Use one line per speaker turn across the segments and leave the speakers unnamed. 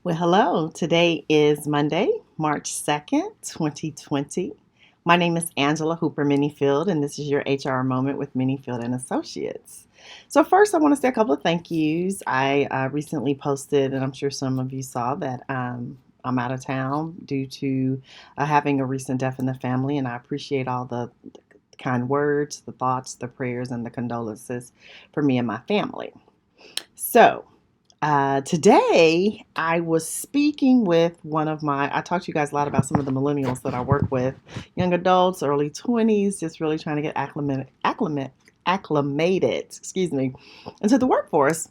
Well, hello. Today is Monday, March 2nd, 2020. My name is Angela Hooper Menifield, and this is your HR Moment with Menifield and Associates. So, first, I want to say a couple of thank yous. I recently posted, and I'm sure some of you saw that I'm out of town due to having a recent death in the family, and I appreciate all the kind words, the thoughts, the prayers, and the condolences for me and my family. So, today, I was speaking with I talked to you guys a lot about some of the millennials that I work with, young adults, early 20s, just really trying to get acclimated, into the workforce.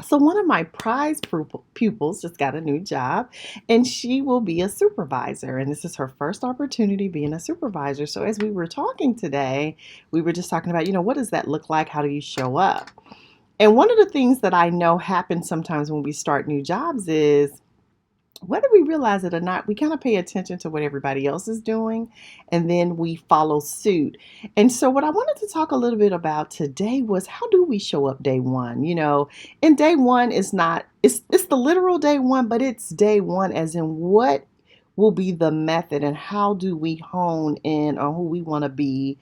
So one of my prize pupils just got a new job and she will be a supervisor. And this is her first opportunity being a supervisor. So as we were talking today, we were just talking about, what does that look like? How do you show up? And one of the things that I know happens sometimes when we start new jobs is whether we realize it or not, we kind of pay attention to what everybody else is doing and then we follow suit. And so, what I wanted to talk a little bit about today was how do we show up day one? And day one is not, it's the literal day one, but it's day one as in what will be the method and how do we hone in on who we want to be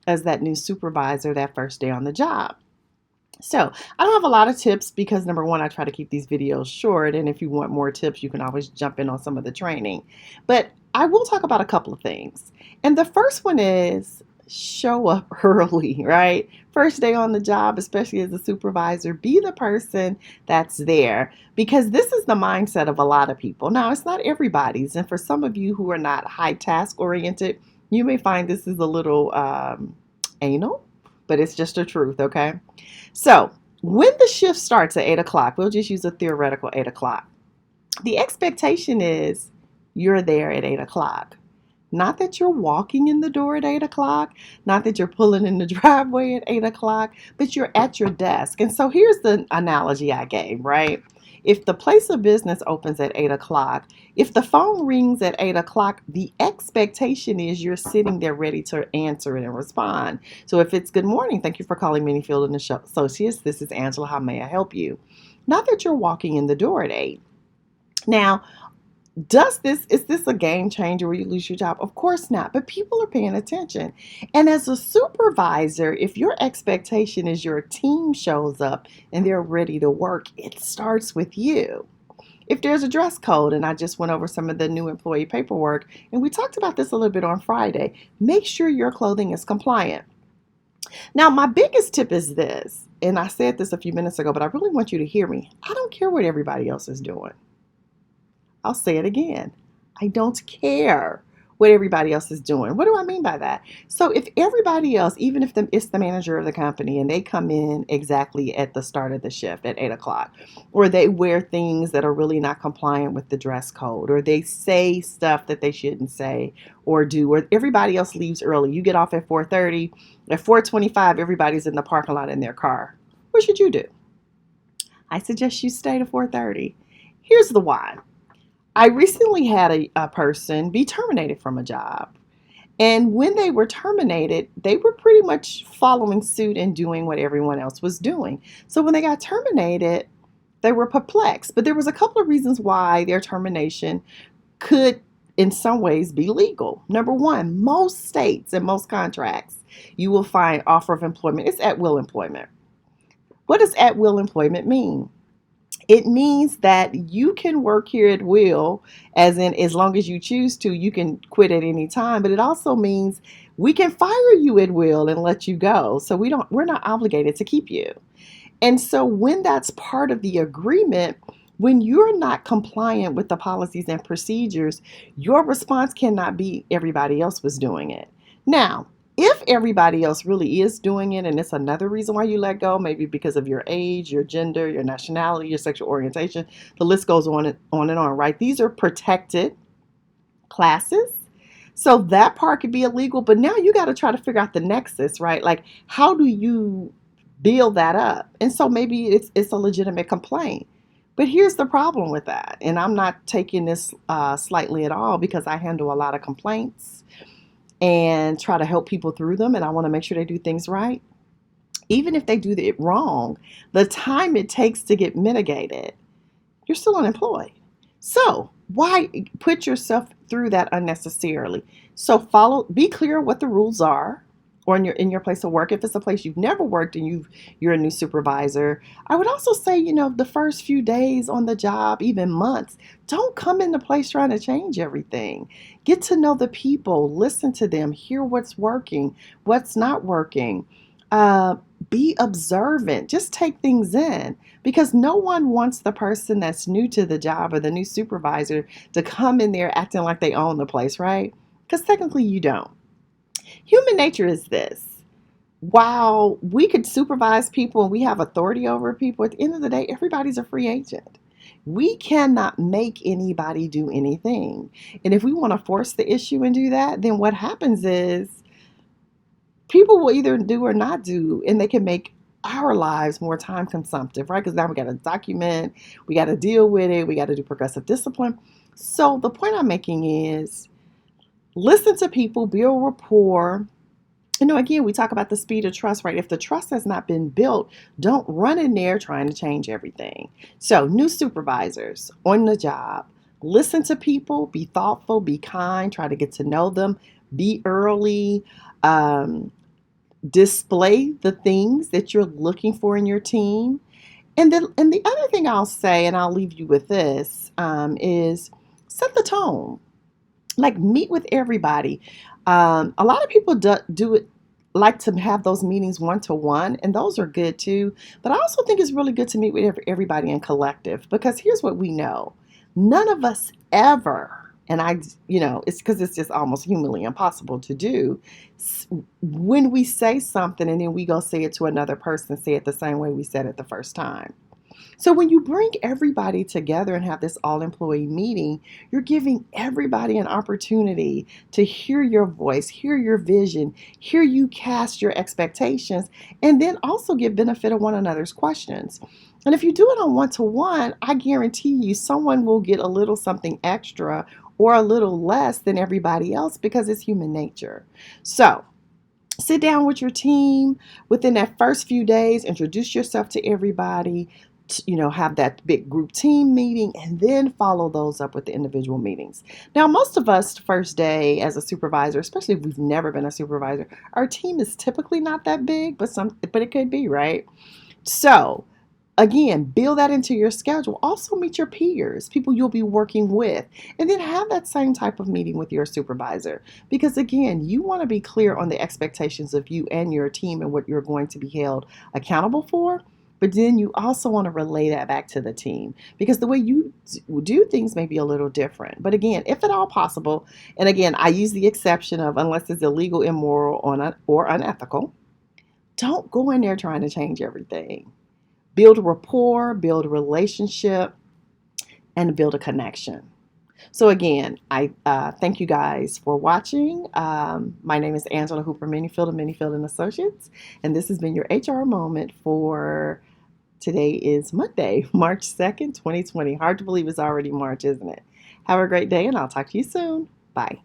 as that new supervisor that first day on the job. So I don't have a lot of tips because number one, I try to keep these videos short. And if you want more tips, you can always jump in on some of the training. But I will talk about a couple of things. And the first one is show up early, right? First day on the job, especially as a supervisor, be the person that's there because this is the mindset of a lot of people. Now, it's not everybody's. And for some of you who are not high task oriented, you may find this is a little anal, but it's just the truth, okay? So when the shift starts at 8 o'clock, we'll just use a theoretical 8 o'clock. The expectation is you're there at 8 o'clock. Not that you're walking in the door at 8 o'clock, not that you're pulling in the driveway at 8 o'clock, but you're at your desk. And so here's the analogy I gave, right? If the place of business opens at 8 o'clock, if the phone rings at 8 o'clock, the expectation is you're sitting there ready to answer it and respond. So if it's good morning, thank you for calling Menifield and Associates. This is Angela. How may I help you? Not that you're walking in the door at 8. Now, is this a game changer where you lose your job? Of course not, but people are paying attention. And as a supervisor, if your expectation is your team shows up and they're ready to work, it starts with you. If there's a dress code, and I just went over some of the new employee paperwork, and we talked about this a little bit on Friday, make sure your clothing is compliant. Now, my biggest tip is this, and I said this a few minutes ago, but I really want you to hear me. I don't care what everybody else is doing. I'll say it again. I don't care what everybody else is doing. What do I mean by that? So if everybody else, even if it's the manager of the company and they come in exactly at the start of the shift at 8 o'clock, or they wear things that are really not compliant with the dress code, or they say stuff that they shouldn't say or do, or everybody else leaves early. You get off at 4:30. At 4:25, everybody's in the parking lot in their car. What should you do? I suggest you stay to 4:30. Here's the why. I recently had a person be terminated from a job. And when they were terminated, they were pretty much following suit and doing what everyone else was doing. So when they got terminated, they were perplexed. But there was a couple of reasons why their termination could, in some ways, be legal. Number one, most states and most contracts, you will find offer of employment. It's at will employment. What does at will employment mean? It means that you can work here at will, as in as long as you choose to, you can quit at any time. But it also means we can fire you at will and let you go. So we're not obligated to keep you. And so when that's part of the agreement, when you're not compliant with the policies and procedures, your response cannot be everybody else was doing it. Now, if everybody else really is doing it, and it's another reason why you let go, maybe because of your age, your gender, your nationality, your sexual orientation, the list goes on, right? These are protected classes. So that part could be illegal, but now you got to try to figure out the nexus, right? Like, how do you build that up? And so maybe it's a legitimate complaint. But here's the problem with that. And I'm not taking this slightly at all because I handle a lot of complaints and try to help people through them. And I want to make sure they do things right. Even if they do it wrong, the time it takes to get mitigated, you're still unemployed. So why put yourself through that unnecessarily? So be clear what the rules are, or in your place of work. If it's a place you've never worked and you're a new supervisor, I would also say, the first few days on the job, even months, don't come into place trying to change everything. Get to know the people, listen to them, hear what's working, what's not working. Uh, be observant. Just take things in, because no one wants the person that's new to the job or the new supervisor to come in there acting like they own the place, right? Because technically you don't. Human nature is this: while we could supervise people and we have authority over people, at the end of the day, everybody's a free agent. We cannot make anybody do anything. And if we want to force the issue and do that, then what happens is people will either do or not do, and they can make our lives more time consumptive, right? Because now we got to document, we got to deal with it, we got to do progressive discipline. So the point I'm making is listen to people, build rapport. Again, we talk about the speed of trust, right? If the trust has not been built, don't run in there trying to change everything. So, new supervisors on the job, listen to people, be thoughtful, be kind, try to get to know them, be early, um, display the things that you're looking for in your team. And the other thing I'll say, and I'll leave you with this, is set the tone. Like, meet with everybody. A lot of people do it, like to have those meetings one to one, and those are good too. But I also think it's really good to meet with everybody in collective, because here's what we know: none of us ever, and it's because it's just almost humanly impossible to do. When we say something and then we go say it to another person, say it the same way we said it the first time. So when you bring everybody together and have this all employee meeting, you're giving everybody an opportunity to hear your voice, hear your vision, hear you cast your expectations, and then also get benefit of one another's questions. And if you do it on one-to-one, I guarantee you someone will get a little something extra or a little less than everybody else, because it's human nature. So sit down with your team within that first few days, introduce yourself to everybody, have that big group team meeting, and then follow those up with the individual meetings. Now, most of us, first day as a supervisor, especially if we've never been a supervisor, our team is typically not that big, but it could be, right? So again, build that into your schedule. Also meet your peers, people you'll be working with, and then have that same type of meeting with your supervisor. Because again, you want to be clear on the expectations of you and your team and what you're going to be held accountable for. But then you also want to relay that back to the team, because the way you do things may be a little different. But again, if at all possible, and again, I use the exception of unless it's illegal, immoral, or unethical, don't go in there trying to change everything. Build a rapport, build a relationship, and build a connection. So again, I thank you guys for watching. My name is Angela Hooper Menifield of Menifield and Associates, and this has been your HR moment for today is Monday, March 2nd, 2020. Hard to believe it's already March, isn't it? Have a great day, and I'll talk to you soon. Bye.